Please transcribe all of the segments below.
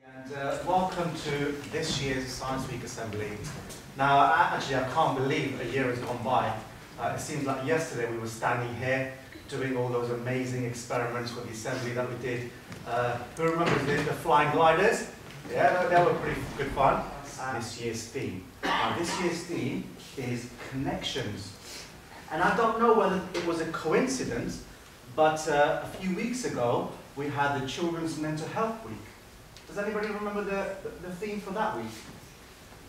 And welcome to this year's Science Week Assembly. Now, actually, I can't believe a year has gone by. It seems like yesterday we were standing here doing all those amazing experiments for the assembly that we did. Who remembers the flying gliders? Yeah, they were pretty good fun. This year's theme. Now, this year's theme is connections. And I don't know whether it was a coincidence, but a few weeks ago we had the Children's Mental Health Week. Does anybody remember the theme for that week?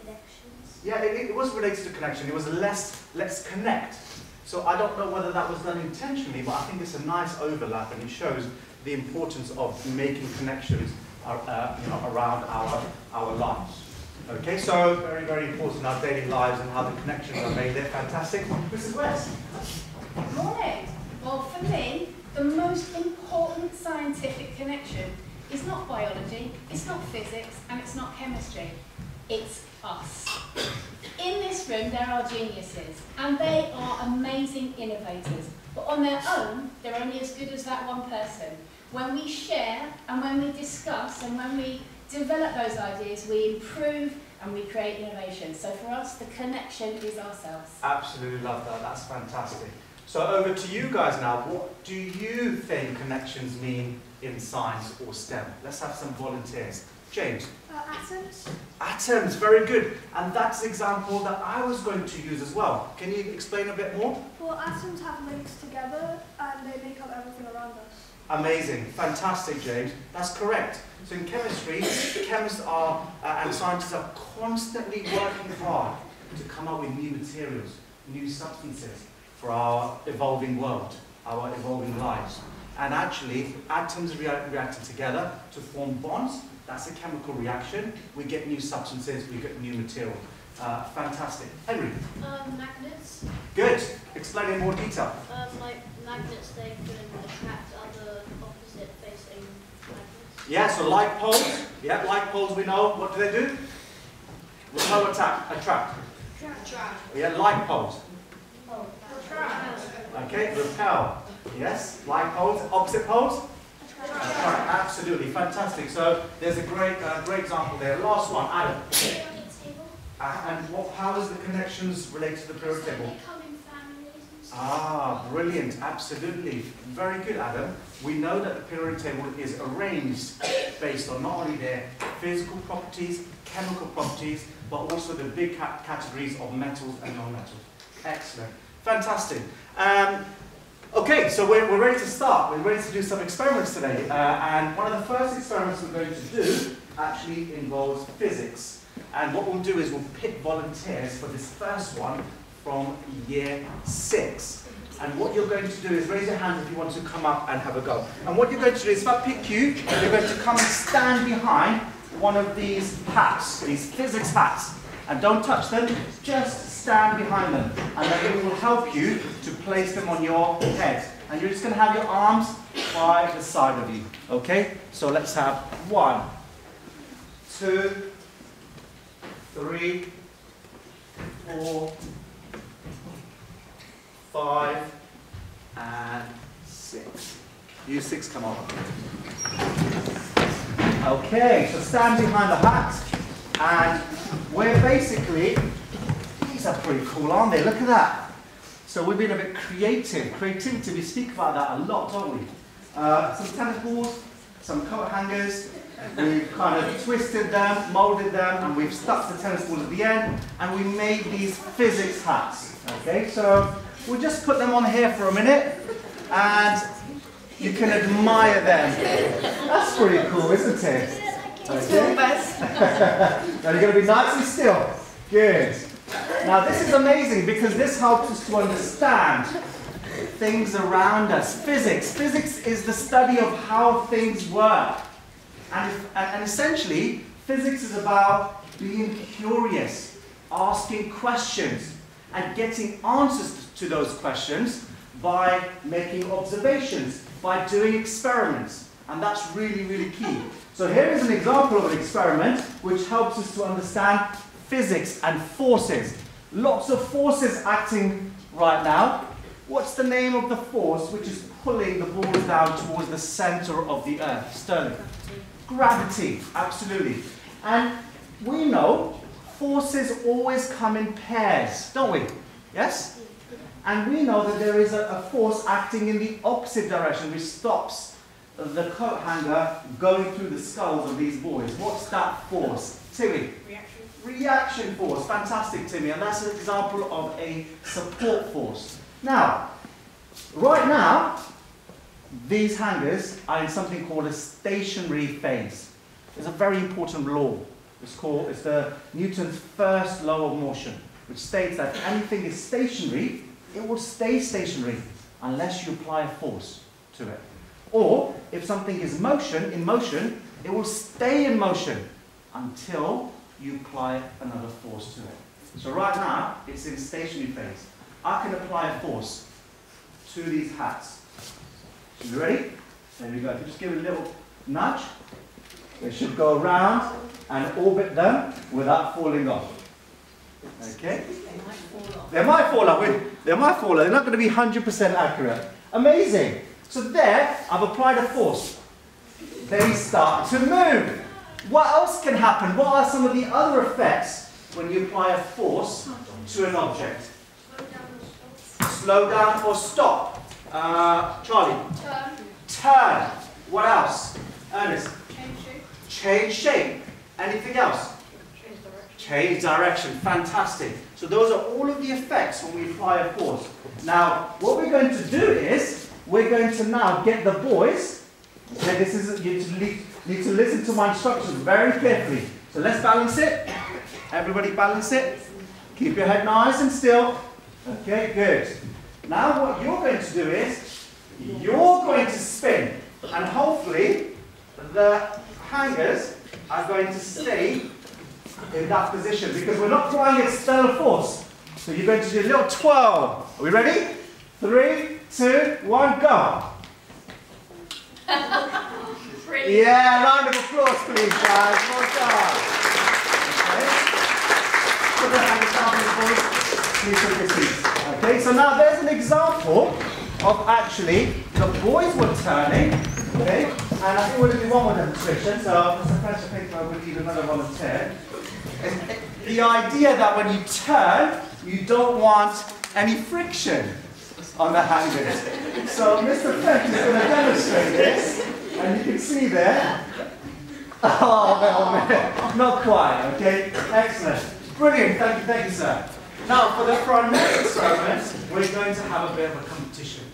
Connections. Yeah, it was related to connection. It was let's connect. So I don't know whether that was done intentionally, but I think it's a nice overlap and it shows the importance of making connections around our lives. Okay, so very, very important in our daily lives and how the connections are made. They're fantastic. Mrs. West. Good morning. Well, for me, the most important scientific connection is not biology, it's not physics, and it's not chemistry. It's us. In this room, there are geniuses, and they are amazing innovators. But on their own, they're only as good as that one person. When we share, and when we discuss, and when we develop those ideas, we improve and we create innovation. So for us, the connection is ourselves. Absolutely love that. That's fantastic. So over to you guys now. What do you think connections mean in science or STEM? Let's have some volunteers. James? Atoms. Atoms, very good. And that's the example that I was going to use as well. Can you explain a bit more? Well, atoms have links together and they make up everything around us. Amazing. Fantastic, James. That's correct. So in chemistry, chemists are, and scientists are constantly working hard to come up with new materials, new substances for our evolving world, our evolving lives. And actually, atoms reacting together to form bonds. That's a chemical reaction. We get new substances, we get new material. Fantastic. Henry? Magnets. Good. Explain in more detail. Like magnets, they can attract other opposite facing magnets. Yeah, so like poles. Yeah, like poles we know. What do they do? Repel, attract. Yeah, like poles. Okay, repel. Yes, like poles. Opposite poles? Attract. Absolutely, fantastic. So there's a great example there. Last one, Adam. And how is the connections related to the periodic table? They come in families and stuff. Ah, brilliant. Absolutely. Very good, Adam. We know that the periodic table is arranged based on not only their physical properties, chemical properties, but also the big categories of metals and non-metals. Excellent. Fantastic. Okay, so we're ready to start. We're ready to do some experiments today. And one of the first experiments we're going to do actually involves physics. And what we'll do is we'll pick volunteers for this first one from year 6. And what you're going to do is raise your hand if you want to come up and have a go. And what you're going to do is, if I pick you, you're going to come and stand behind one of these hats, these physics hats. And don't touch them, just stand behind them. And then it will help you to place them on your head. And you're just going to have your arms by the side of you. Okay? So let's have 1, 2, 3, 4, 5, and 6. You 6 come over. Okay, so stand behind the hat. And we're basically, these are pretty cool, aren't they? Look at that. So we've been a bit creative. Creativity, we speak about that a lot, don't we? Some tennis balls, some coat hangers. We've kind of twisted them, molded them, and we've stuck the tennis balls at the end, and we made these physics hats. Okay, so we'll just put them on here for a minute, and you can admire them. That's pretty cool, isn't it? Okay. Now you're going to be nice and still. Good. Now this is amazing because this helps us to understand things around us. Physics. Physics is the study of how things work. And essentially, physics is about being curious, asking questions, and getting answers to those questions by making observations, by doing experiments. And that's really, really key. So here is an example of an experiment which helps us to understand physics and forces. Lots of forces acting right now. What's the name of the force which is pulling the balls down towards the center of the Earth? Sterling. Gravity, absolutely. And we know forces always come in pairs, don't we? Yes? And we know that there is a force acting in the opposite direction which stops the coat hanger going through the skulls of these boys. What's that force? Timmy? Reaction. Reaction force. Fantastic, Timmy. And that's an example of a support force. Now, right now, these hangers are in something called a stationary phase. It's a very important law. It's the Newton's first law of motion, which states that if anything is stationary, it will stay stationary unless you apply a force to it. Or if something is in motion, it will stay in motion until you apply another force to it. So right now, it's in stationary phase. I can apply a force to these hats. You ready? There we go. If you just give it a little nudge, they should go around and orbit them without falling off. Okay? They might fall off. They might fall off. They're not going to be 100% accurate. Amazing. So there, I've applied a force. They start to move. What else can happen? What are some of the other effects when you apply a force to an object? Slow down or stop. Charlie? Turn. What else? Ernest? Change shape. Change shape. Anything else? Change direction. Fantastic. So those are all of the effects when we apply a force. Now, what we're going to do is, we're going to now get the boys. Okay, this is, you need to listen to my instructions very carefully. So let's balance it. Everybody balance it. Keep your head nice and still. Okay, good. Now what you're going to do is, you're going to spin. And hopefully, the hangers are going to stay in that position because we're not applying external force. So you're going to do a little twirl. Are we ready? 3, 2, 1, go. Yeah, round of applause please guys. Well done. Okay. Put the hangers down for the boys. Please take your seats. Okay, so now there's an example of actually the boys were turning. Okay, and I think we're going to do one more demonstration. So Mr. French, I think we'll need another volunteer. The idea that when you turn, you don't want any friction on the hangers. So Mr. French is going to demonstrate this, and you can see there. Oh man, not quite, okay? Excellent. Brilliant, thank you, sir. Now, for our next experiment, we're going to have a bit of a competition.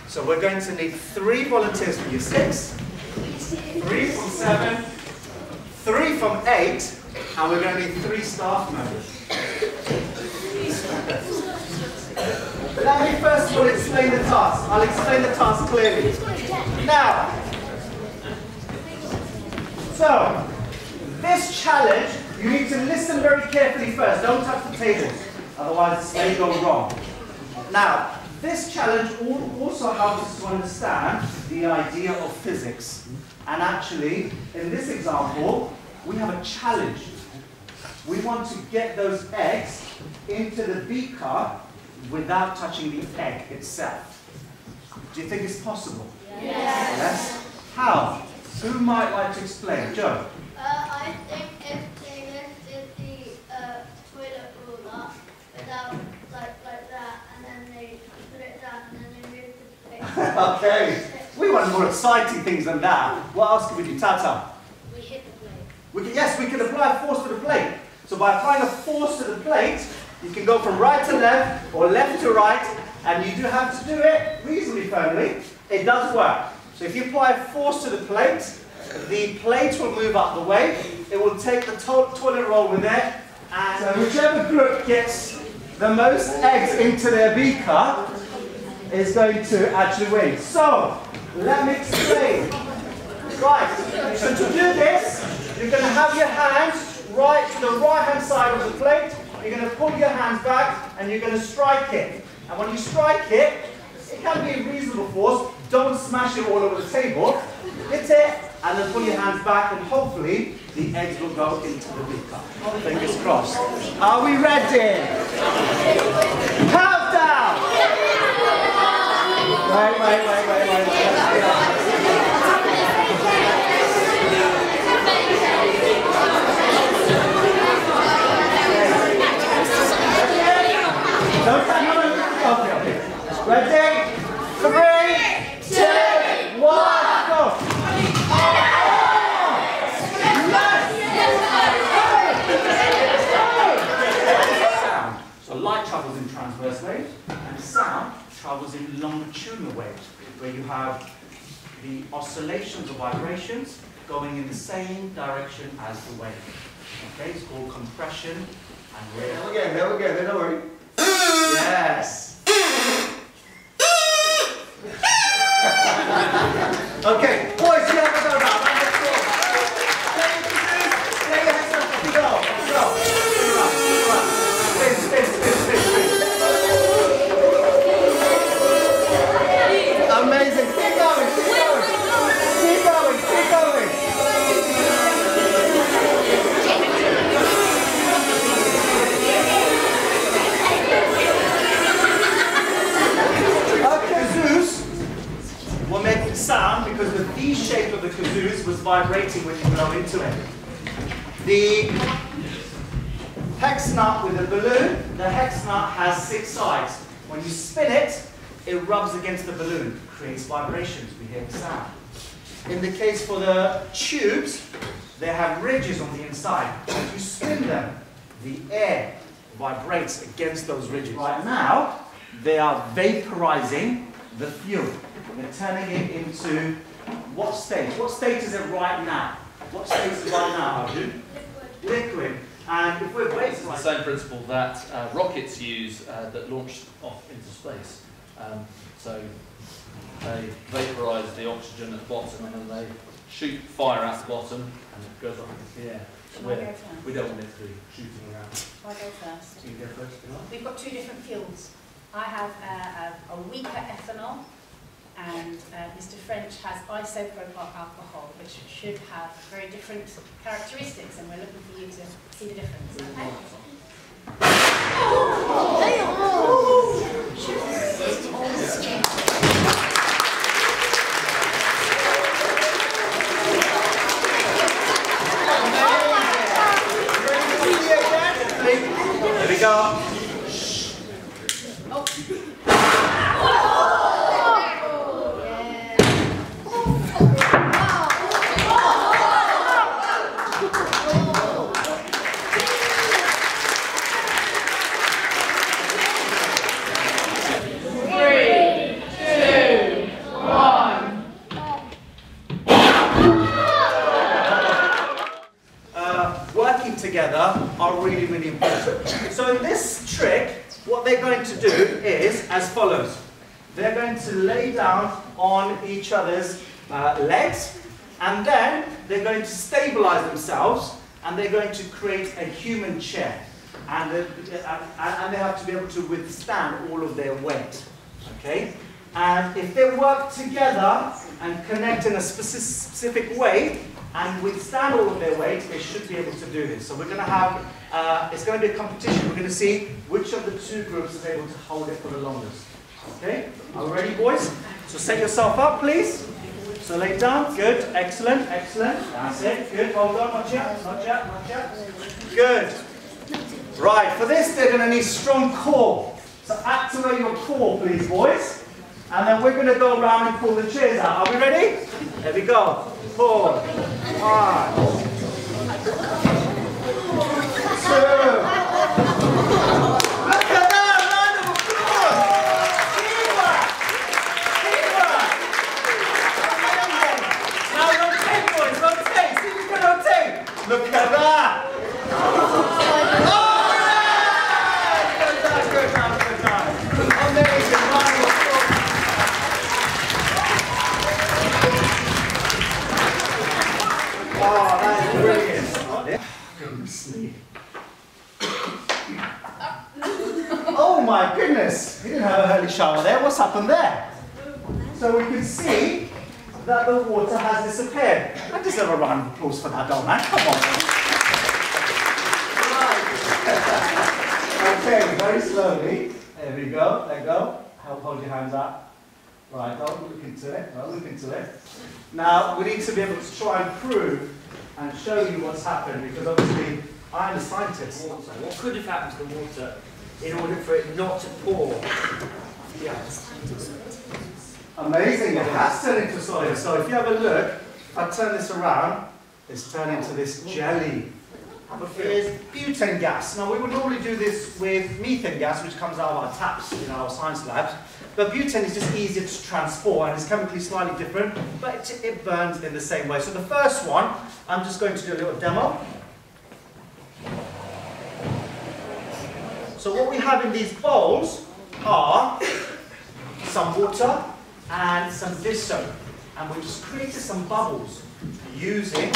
So we're going to need 3 volunteers from year 6, 3 from 7, 3 from 8, and we're going to need 3 staff members. Let me first of all explain the task. I'll explain the task clearly. Now, so, this challenge, you need to listen very carefully first. Don't touch the tables, otherwise it may go wrong. Now, this challenge also helps us to understand the idea of physics. And actually, in this example, we have a challenge. We want to get those eggs into the beaker without touching the egg itself. Do you think it's possible? Yes. Yes? How? Who might like to explain? Joe? I think if they lifted the toilet roll up without, like that, and then they put it down, and then they moved the plate. Okay. We want more exciting things than that. What else can we do? Tata? We hit the plate. Yes, we can apply a force to the plate. So by applying a force to the plate, you can go from right to left or left to right, and you do have to do it reasonably firmly. It does work. So if you apply a force to the plate will move out the way. It will take the toilet roll with it, and so whichever group gets the most eggs into their beaker is going to actually win. So let me explain. Right, so to do this, you're going to have your hands right to the right-hand side of the plate. You're going to pull your hands back and you're going to strike it. And when you strike it, it can be a reasonable force. Don't smash it all over the table. Hit it and then pull your hands back, and hopefully the eggs will go into the beaker. Fingers crossed. Are we ready? Countdown! Wait. Ready? 3, 2, 1, go! Sound. So light travels in transverse waves, and sound travels in longitudinal waves, where you have the oscillations or vibrations going in the same direction as the wave. Okay, it's called compression and wave. There we go, don't worry. Yes. Okay, boys, you have to go now. Let's go. Play your heads up. Go. Spin. Amazing. Keep going. Our kazoos were making sound because the V shape of the kazoos was vibrating when you blow into it. The hex nut with the balloon, the hex nut has 6 sides. When you spin it, it rubs against the balloon, creates vibrations, we hear the sound. In the case for the tubes, they have ridges on the inside. As you spin them, the air vibrates against those ridges. Right now, they are vaporizing the fuel. They're turning it into what state? What state is it right now? What state is it right now, Arjun? Liquid. And if we're It's the same principle that rockets use that launch off into space. So they vaporize the oxygen at the bottom and then they shoot fire out the bottom and it goes up into the air. We don't want it to be shooting around. Shall I go first? You go first. We've got 2 different fuels. I have a weaker ethanol, and Mr. French has isopropyl alcohol, which should have very different characteristics, and we're looking for you to see the difference. Okay? There we go. Working together are really, really important. So in this trick, what they're going to do is as follows. They're going to lay down on each other's legs, and then they're going to stabilize themselves, and they're going to create a human chair. And they have to be able to withstand all of their weight. Okay? And if they work together and connect in a specific way, and withstand all of their weight, they should be able to do this. So we're going to have, it's going to be a competition. We're going to see which of the 2 groups is able to hold it for the longest. Okay? Are we ready, boys? So set yourself up, please. So lay down. Good. Excellent. Excellent. That's it. Good. Hold on. Not yet. Not yet. Not yet. Good. Right. For this, they're going to need strong core. So activate your core, please, boys. And then we're going to go around and pull the chairs out. Are we ready? There we go. 4, 5, 2. Look at that! Round of applause! Teamwork! Now rotate, boys, rotate! See if you can rotate! Look at that! Alright! Good job. Amazing! Round of applause! Oh, that is brilliant. Goodness me. Oh my goodness. We didn't have an early shower there. What's happened there? So we can see that the water has disappeared. I deserve a round of applause for that, don't I? Come on. Right. Okay, very slowly. There we go. Let go. Hold your hands up. Right, don't look into it. Don't look into it. Now, we need to be able to try and prove and show you what's happened, because obviously I'm a scientist. What could have happened to the water in order for it not to pour? Yeah. Amazing, it has turned into solid. So if you have a look, if I turn this around, it's turned into this jelly. Here's butane gas. Now we would normally do this with methane gas, which comes out of our taps in our science labs. But butane is just easier to transport and it's chemically slightly different, but it burns in the same way. So the first one, I'm just going to do a little demo. So what we have in these bowls are some water and some dish soap. And we just created some bubbles using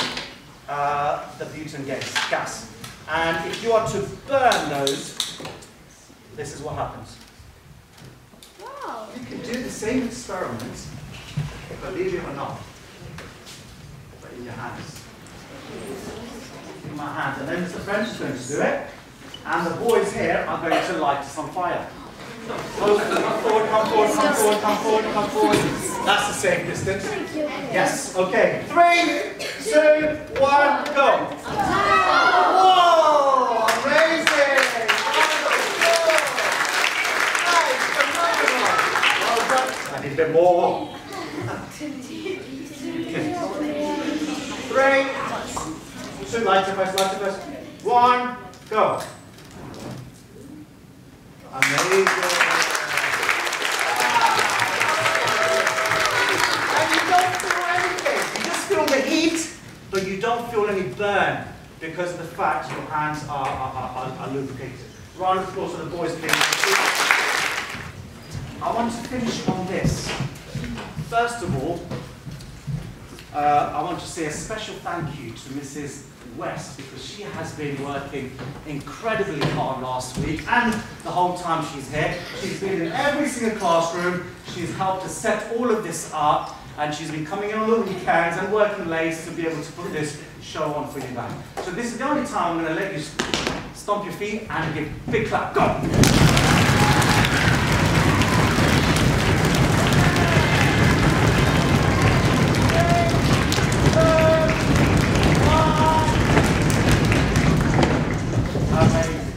the butane gas. And if you are to burn those, this is what happens. Wow. You can do the same experiment, believe it or not, but in your hands. In my hands. And then Mr. French is going to do it. And the boys here are going to light us on fire. Come forward, come forward, come forward, come forward, come forward. That's the same distance. Yes, okay. 3, 2, 1, go. Whoa! Amazing! Nice, phenomenal. Well done. I need a bit more. 3, 2, lighter first. 1, go. Amazing. And you don't feel anything. You just feel the heat, but you don't feel any burn because of the fact your hands are lubricated. Round of applause for the boys, please. I want to finish on this. First of all, I want to say a special thank you to Mrs. West because she has been working incredibly hard last week and the whole time she's here. She's been in every single classroom. She's helped to set all of this up and she's been coming in on the weekends and working late to be able to put this show on for you back. So this is the only time I'm going to let you stomp your feet and give a big clap. Go!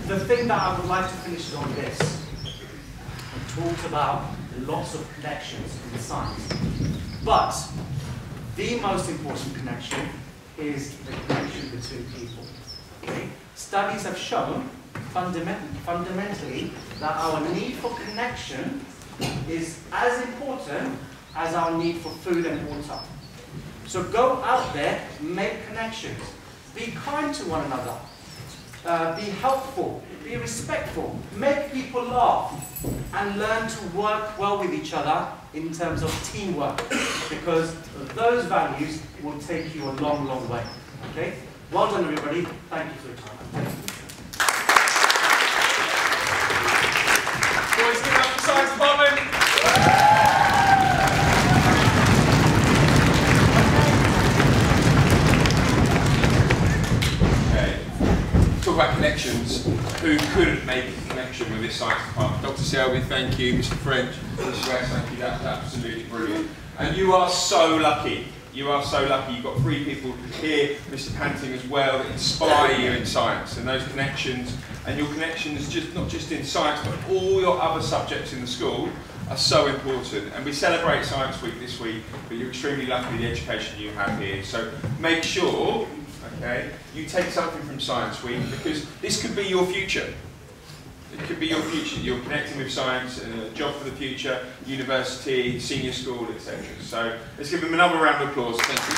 The thing that I would like to finish on this, we talked about lots of connections in science, but the most important connection is the connection between people. Okay? Studies have shown fundamentally that our need for connection is as important as our need for food and water. So go out there, make connections, be kind to one another. Be helpful, be respectful, make people laugh, and learn to work well with each other in terms of teamwork, because those values will take you a long, long way. Okay? Well done, everybody. Thank you for your time. Boys, give it up for the science department. Talk about connections. Who couldn't make a connection with this science department? Dr Sialvi, thank you. Mr French, Mr West, thank you. That's absolutely brilliant. And you are so lucky. You are so lucky. You've got 3 people here, Mr Panting as well, that inspire you in science. And those connections, and your connections, not just in science, but all your other subjects in the school, are so important. And we celebrate Science Week this week, but you're extremely lucky with the education you have here. So make sure, okay, you take something from Science Week, because this could be your future. It could be your future. You're connecting with science, a job for the future, university, senior school, etc. So let's give them another round of applause. Thank you.